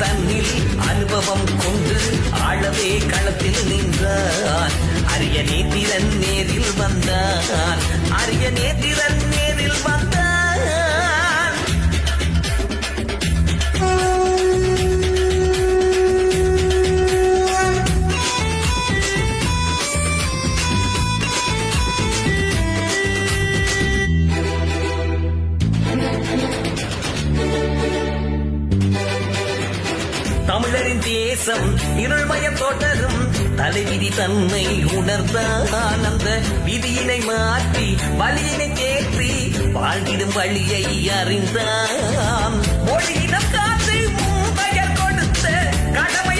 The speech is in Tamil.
தன்னில் அனுபவம் கொண்டு ஆழவே களத்தில் நின்றான். அரிய நேத்திரன் நேரில் வந்தான். அரிய நேத்திரன் நேரில் வந்தான். தமிழரின் தேசம் இருள்மய தோட்டரும் தலைவிதி தன்னை உணர்ந்தான். அந்த விதியினை மாற்றி வழியினை தேற்றி வாழ்ந்திடும் வழியை அறிந்தான். மொழியிடம் காத்து பெயர் கொடுத்த கடமை